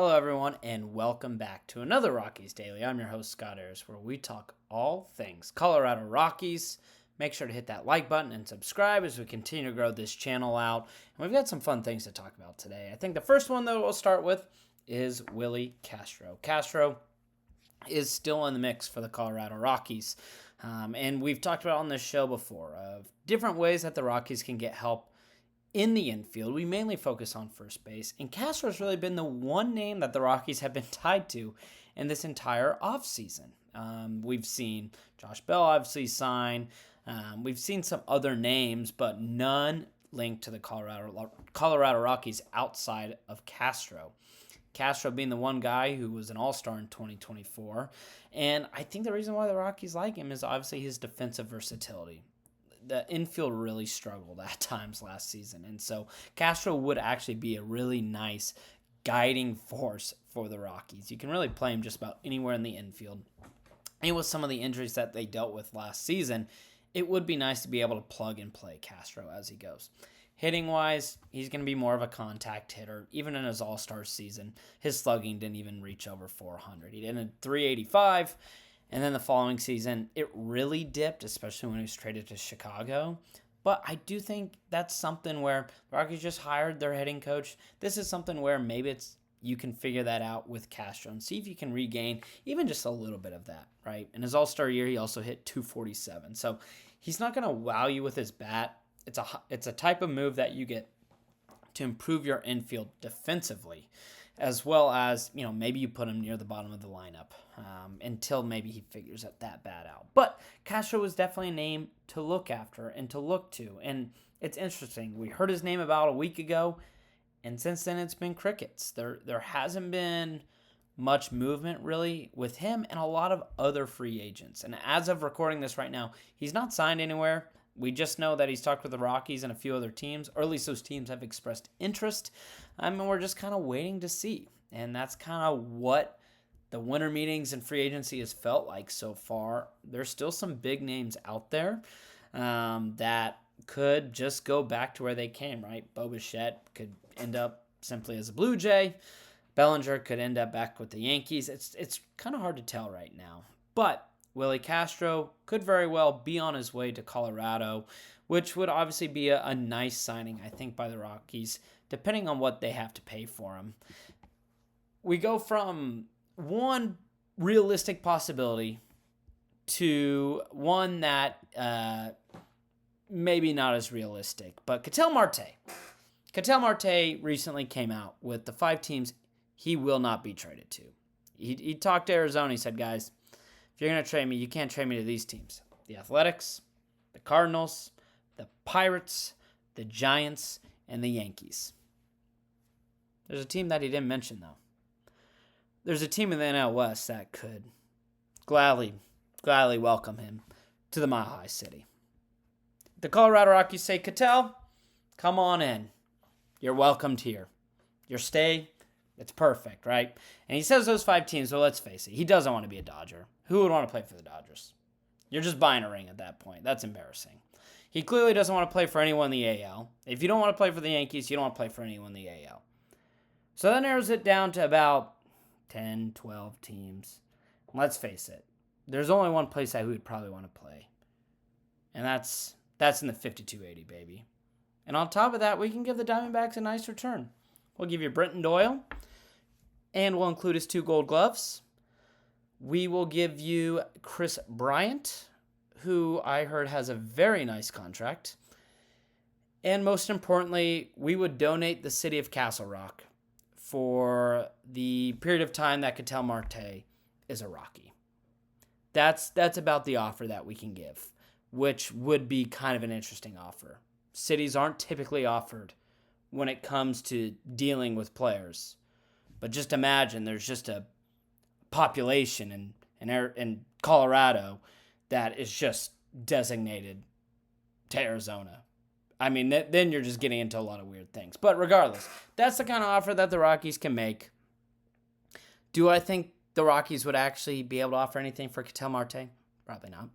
Hello, everyone, and welcome back to another Rockies Daily. I'm your host, Scott Ayers, where we talk all things Colorado Rockies. Make sure to hit that like button and subscribe as we continue to grow this channel out. And we've got some fun things to talk about today. I think the first one that we'll start with is Willie Castro. Castro is still in the mix for the Colorado Rockies. And we've talked about on this show before of different ways that the Rockies can get help in the infield. We mainly focus on first base, and Castro's really been the one name that the Rockies have been tied to in this entire offseason. We've seen Josh Bell obviously sign. We've seen some other names, but none linked to the Colorado Rockies outside of Castro. Castro being the one guy who was an all-star in 2024. And I think the reason why the Rockies like him is obviously his defensive versatility. The infield really struggled at times last season. And so Castro would actually be a really nice guiding force for the Rockies. You can really play him just about anywhere in the infield. And with some of the injuries that they dealt with last season, it would be nice to be able to plug and play Castro as he goes. Hitting-wise, he's going to be more of a contact hitter. Even in his all-star season, his slugging didn't even reach over 400. He ended 385. And then the following season, it really dipped, especially when he was traded to Chicago. But I do think that's something where the Rockies just hired their hitting coach. This is something where maybe you can figure that out with Castro and see if you can regain even just a little bit of that, right? In his all-star year, he also hit 247. So he's not going to wow you with his bat. It's a type of move that you get to improve your infield defensively, as well as, maybe you put him near the bottom of the lineup until maybe he figures that bat out. But Castro was definitely a name to look after and to look to. And it's interesting. We heard his name about a week ago, and since then it's been crickets. There hasn't been much movement really with him and a lot of other free agents. And as of recording this right now, he's not signed anywhere. We just know that he's talked with the Rockies and a few other teams, or at least those teams have expressed interest. And we're just kind of waiting to see. And that's kind of what the winter meetings and free agency has felt like so far. There's still some big names out there that could just go back to where they came, right? Bo Bichette could end up simply as a Blue Jay. Bellinger could end up back with the Yankees. It's kind of hard to tell right now. But Willie Castro could very well be on his way to Colorado, which would obviously be a nice signing, I think, by the Rockies, depending on what they have to pay for him. We go from one realistic possibility to one that maybe not as realistic. But Ketel Marte recently came out with the 5 teams he will not be traded to. He talked to Arizona. He said, guys, if you're going to trade me, you can't trade me to these teams. The Athletics, the Cardinals, the Pirates, the Giants, and the Yankees. There's a team that he didn't mention, though. There's a team in the NL West that could gladly welcome him to the Mile High City. The Colorado Rockies say, Ketel, come on in. You're welcomed here. Your stay, it's perfect, right? And he says those 5 teams, well, let's face it, he doesn't want to be a Dodger. Who would want to play for the Dodgers? You're just buying a ring at that point. That's embarrassing. He clearly doesn't want to play for anyone in the AL. If you don't want to play for the Yankees, you don't want to play for anyone in the AL. So that narrows it down to about 10, 12 teams. Let's face it, there's only one place that he would probably want to play. And that's in the 52-80, baby. And on top of that, we can give the Diamondbacks a nice return. We'll give you Brenton Doyle, and we'll include his 2 gold gloves. We will give you Chris Bryant, who I heard has a very nice contract. And most importantly, we would donate the city of Castle Rock for the period of time that Ketel Marte is a Rocky. That's about the offer that we can give, which would be kind of an interesting offer. Cities aren't typically offered when it comes to dealing with players. But just imagine there's just a population in Colorado that is just designated to Arizona. I mean, then you're just getting into a lot of weird things. But regardless, that's the kind of offer that the Rockies can make. Do I think the Rockies would actually be able to offer anything for Ketel Marte? Probably not.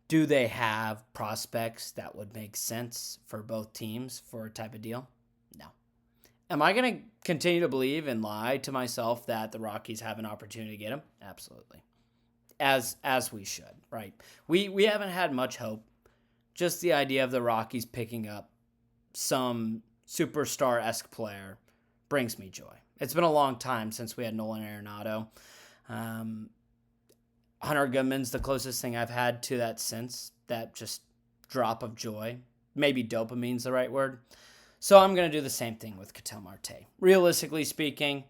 Do they have prospects that would make sense for both teams for a type of deal? No. Am I going to continue to believe and lie to myself that the Rockies have an opportunity to get him? Absolutely. As we should, right? We haven't had much hope. Just the idea of the Rockies picking up some superstar-esque player brings me joy. It's been a long time since we had Nolan Arenado. Hunter Goodman's the closest thing I've had to that since, that just drop of joy. Maybe dopamine's the right word. So I'm going to do the same thing with Ketel Marte. Realistically speaking,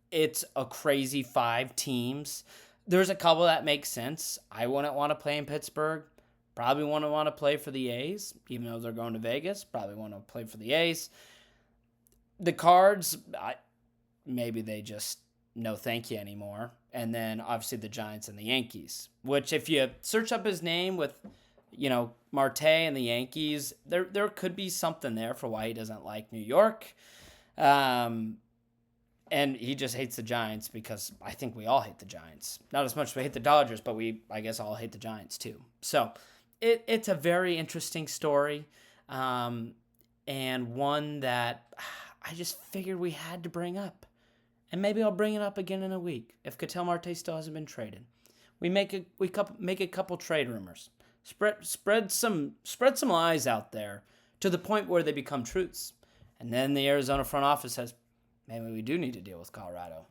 it's a crazy 5 teams. There's a couple that make sense. I wouldn't want to play in Pittsburgh. Probably wouldn't want to play for the A's, even though they're going to Vegas. Probably want to play for the A's. The Cards, maybe they just no thank you anymore. And then obviously the Giants and the Yankees, which if you search up his name with, Marte and the Yankees, there could be something there for why he doesn't like New York. And he just hates the Giants because I think we all hate the Giants. Not as much as we hate the Dodgers, but I guess all hate the Giants too. So it's a very interesting story, and one that I just figured we had to bring up. And maybe I'll bring it up again in a week if Ketel Marte still hasn't been traded. We make a couple trade rumors. Spread some lies out there to the point where they become truths. And then the Arizona front office says, maybe we do need to deal with Colorado.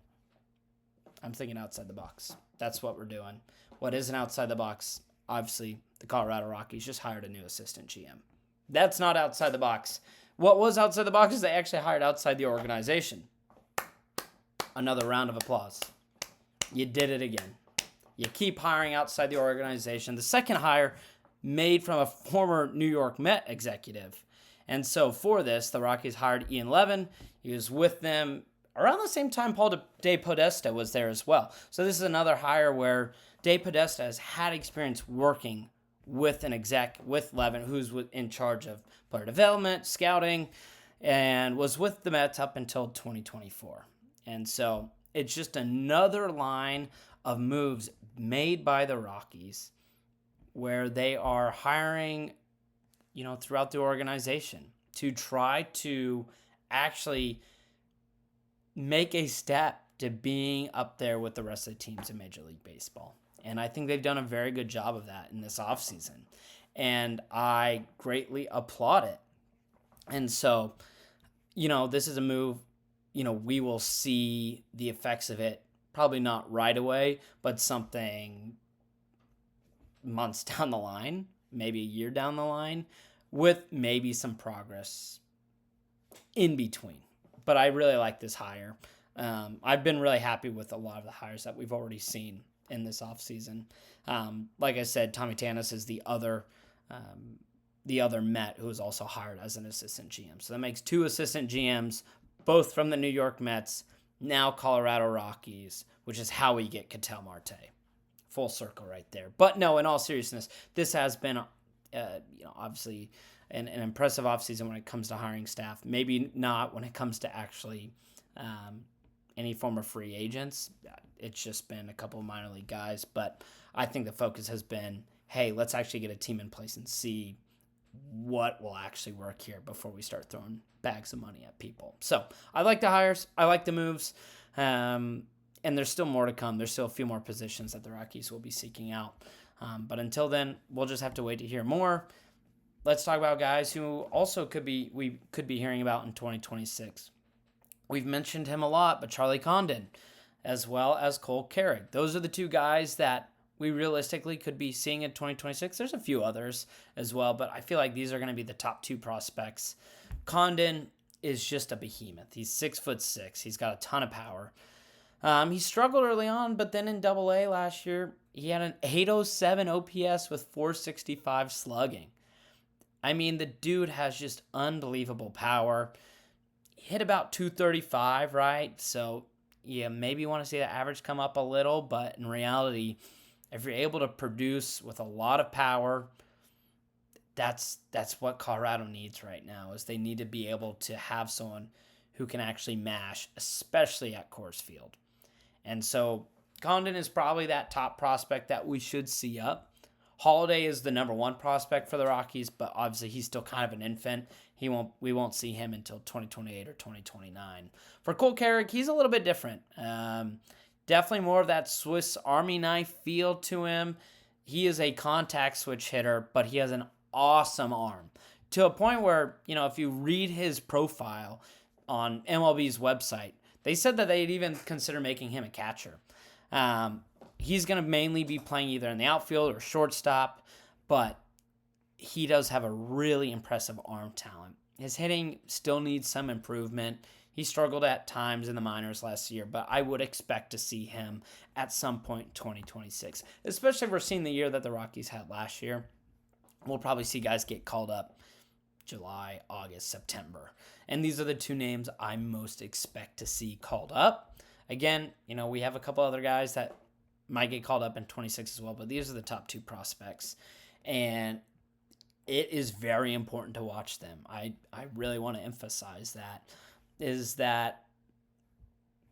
I'm thinking outside the box. That's what we're doing. What isn't outside the box? Obviously, the Colorado Rockies just hired a new assistant GM. That's not outside the box. What was outside the box is they actually hired outside the organization. Another round of applause. You did it again. You keep hiring outside the organization. The second hire made from a former New York Met executive. And so for this, the Rockies hired Ian Levin. He was with them around the same time Paul De Podesta was there as well. So this is another hire where De Podesta has had experience working with an exec, with Levin, who's in charge of player development, scouting, and was with the Mets up until 2024. And so it's just another line of moves made by the Rockies where they are hiring, throughout the organization to try to actually make a step to being up there with the rest of the teams in Major League Baseball. And I think they've done a very good job of that in this offseason. And I greatly applaud it. And so, this is a move, we will see the effects of it, probably not right away, but something months down the line, maybe a year down the line, with maybe some progress in between. But I really like this hire. I've been really happy with a lot of the hires that we've already seen in this offseason. Like I said, Tommy Tanis is the other Met who was also hired as an assistant GM. So that makes 2 assistant GMs, both from the New York Mets, now Colorado Rockies, which is how we get Ketel Marte. Full circle right there. But no, in all seriousness, this has been, obviously an impressive offseason when it comes to hiring staff. Maybe not when it comes to actually any form of free agents. It's just been a couple of minor league guys. But I think the focus has been, hey, let's actually get a team in place and see what will actually work here before we start throwing bags of money at people. So I like the hires. I like the moves. And there's still more to come. There's still a few more positions that the Rockies will be seeking out. But until then, we'll just have to wait to hear more. Let's talk about guys who also we could be hearing about in 2026. We've mentioned him a lot, but Charlie Condon, as well as Cole Carrick. Those are the 2 guys that we realistically could be seeing in 2026. There's a few others as well, but I feel like these are going to be the top 2 prospects. Condon is just a behemoth. He's 6'6". He's got a ton of power. He struggled early on, but then in Double-A last year, he had an 807 OPS with 465 slugging. I mean, the dude has just unbelievable power. He hit about 235, right? So, yeah, maybe you want to see the average come up a little, but in reality, if you're able to produce with a lot of power, that's what Colorado needs right now, is they need to be able to have someone who can actually mash, especially at Coors Field. And so Condon is probably that top prospect that we should see up. Holiday is the number one prospect for the Rockies, but obviously he's still kind of an infant. We won't see him until 2028 or 2029. For Cole Carrick, he's a little bit different. Definitely more of that Swiss Army knife feel to him. He is a contact switch hitter, but he has an awesome arm to a point where, if you read his profile on MLB's website, they said that they'd even consider making him a catcher. He's going to mainly be playing either in the outfield or shortstop, but he does have a really impressive arm talent. His hitting still needs some improvement. He struggled at times in the minors last year, but I would expect to see him at some point in 2026, especially if we're seeing the year that the Rockies had last year. We'll probably see guys get called up July, August, September. And these are the two names I most expect to see called up. Again, we have a couple other guys that might get called up in 26 as well, but these are the top two prospects. And it is very important to watch them. I really want to emphasize that, is that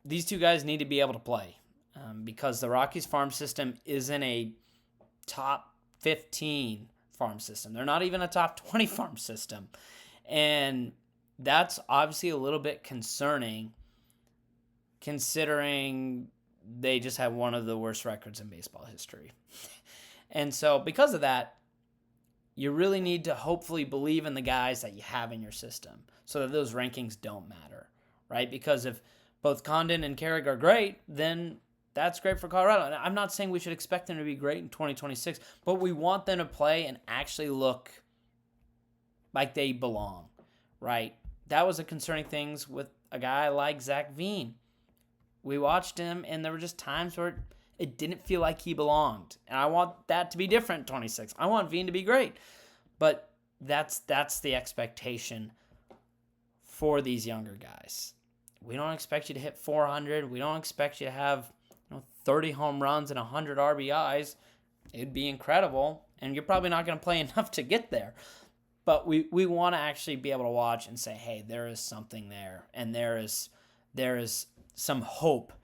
these two guys need to be able to play because the Rockies farm system isn't a top 15 farm system. They're not even a top 20 farm system. And that's obviously a little bit concerning considering they just have one of the worst records in baseball history. And so because of that, you really need to hopefully believe in the guys that you have in your system so that those rankings don't matter, right? Because if both Condon and Carrick are great, then that's great for Colorado. And I'm not saying we should expect them to be great in 2026, but we want them to play and actually look like they belong, right? That was a concerning thing with a guy like Zach Veen. We watched him, and there were just times where it didn't feel like he belonged. And I want that to be different in 26. I want Veen to be great. But that's the expectation for these younger guys. We don't expect you to hit 400. We don't expect you to have 30 home runs and 100 RBIs. It'd be incredible. And you're probably not going to play enough to get there. But we want to actually be able to watch and say, hey, there is something there. And there is some hope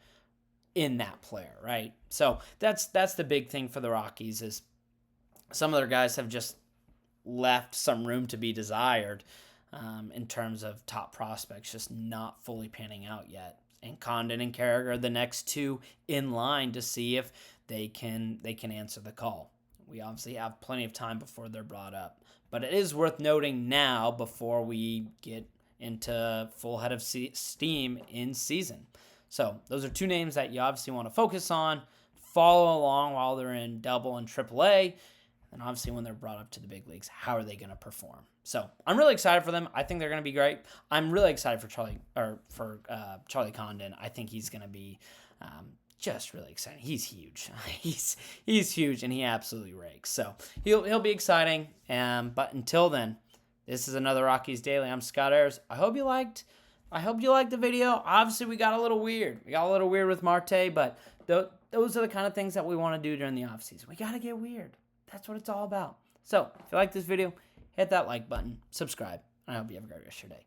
in that player, right? So that's the big thing for the Rockies is some of their guys have just left some room to be desired in terms of top prospects, just not fully panning out yet. And Condon and Carrick are the next two in line to see if they can answer the call. We obviously have plenty of time before they're brought up, but it is worth noting now before we get into full head of steam in season. So those are two names that you obviously want to focus on, follow along while they're in double and triple A, and obviously when they're brought up to the big leagues, how are they going to perform? So I'm really excited for them. I think they're going to be great. I'm really excited for Charlie Condon. I think he's going to be just really exciting. He's huge. he's huge, and he absolutely rakes. So he'll be exciting. But until then, this is another Rockies Daily. I'm Scott Ayers. I hope you liked the video. Obviously, we got a little weird. With Marte, but those are the kind of things that we want to do during the offseason. We got to get weird. That's what it's all about. So if you like this video, hit that like button, subscribe, and I hope you have a great rest of your day.